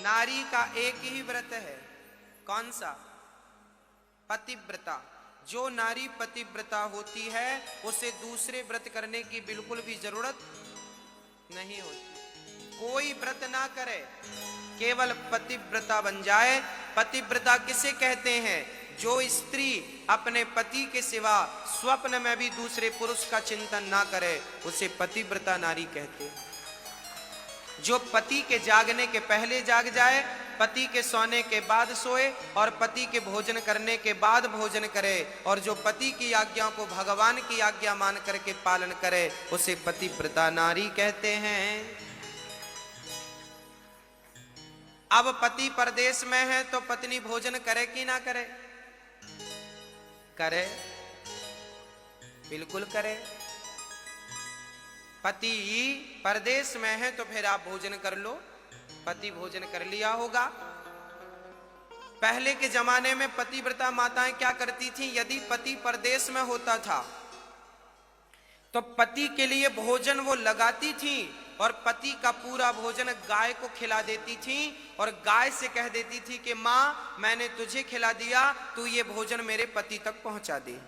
नारी का एक ही व्रत है, कौन सा? पतिव्रता। जो नारी पतिव्रता होती है उसे दूसरे व्रत करने की बिल्कुल भी जरूरत नहीं होती। कोई व्रत ना करे, केवल पतिव्रता बन जाए। पतिव्रता किसे कहते हैं? जो स्त्री अपने पति के सिवा स्वप्न में भी दूसरे पुरुष का चिंतन ना करे, उसे पतिव्रता नारी कहते हैं। जो पति के जागने के पहले जाग जाए, पति के सोने के बाद सोए और पति के भोजन करने के बाद भोजन करे, और जो पति की आज्ञा को भगवान की आज्ञा मान करके पालन करे, उसे पतिव्रता नारी कहते हैं। अब पति परदेश में है तो पत्नी भोजन करे कि ना करे? करे, बिल्कुल करे। पति परदेश में है तो फिर आप भोजन कर लो। पति भोजन कर लिया होगा। पहले के जमाने में पतिव्रता माताएं क्या करती थी? यदि पति परदेश में होता था तो पति के लिए भोजन वो लगाती थी और पति का पूरा भोजन गाय को खिला देती थी और गाय से कह देती थी कि मां, मैंने तुझे खिला दिया, तू ये भोजन मेरे पति तक पहुंचा दे।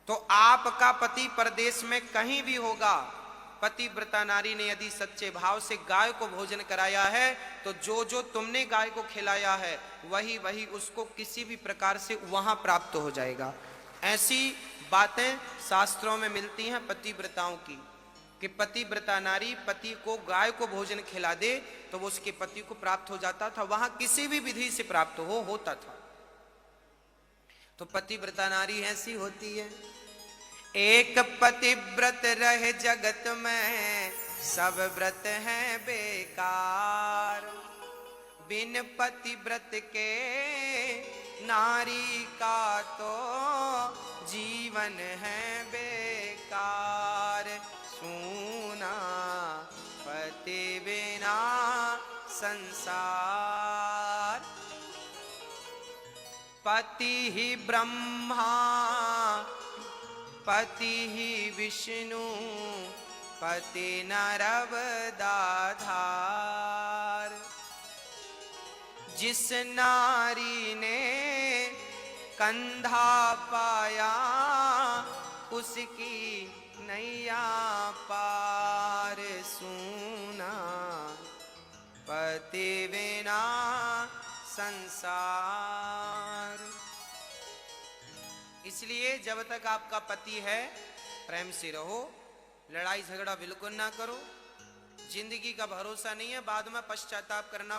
तो आपका पति परदेश में कहीं भी होगा, पतिव्रता नारी ने यदि सच्चे भाव से गाय को भोजन कराया है तो जो जो तुमने गाय को खिलाया है वही वही उसको किसी भी प्रकार से वहां प्राप्त हो जाएगा। ऐसी बातें शास्त्रों में मिलती हैं पतिव्रताओं की, कि पतिव्रता नारी पति को गाय को भोजन खिला दे तो वो उसके पति को प्राप्त हो जाता था, वहां किसी भी विधि से प्राप्त होता था। तो पतिव्रता नारी ऐसी होती है। एक पतिव्रत रहे जगत में, सब व्रत हैं बेकार। बिन पतिव्रत के नारी का तो जीवन है बेकार। सूना पति बिना संसार। पति ही ब्रह्मा, पति ही विष्णु, पति नरव दाधार। जिस नारी ने कंधा पाया, उसकी नैया पार। सूना पति बिना संसार। इसलिए जब तक आपका पति है प्रेम से रहो, लड़ाई झगड़ा बिल्कुल ना करो। जिंदगी का भरोसा नहीं है, बाद में पश्चाताप करना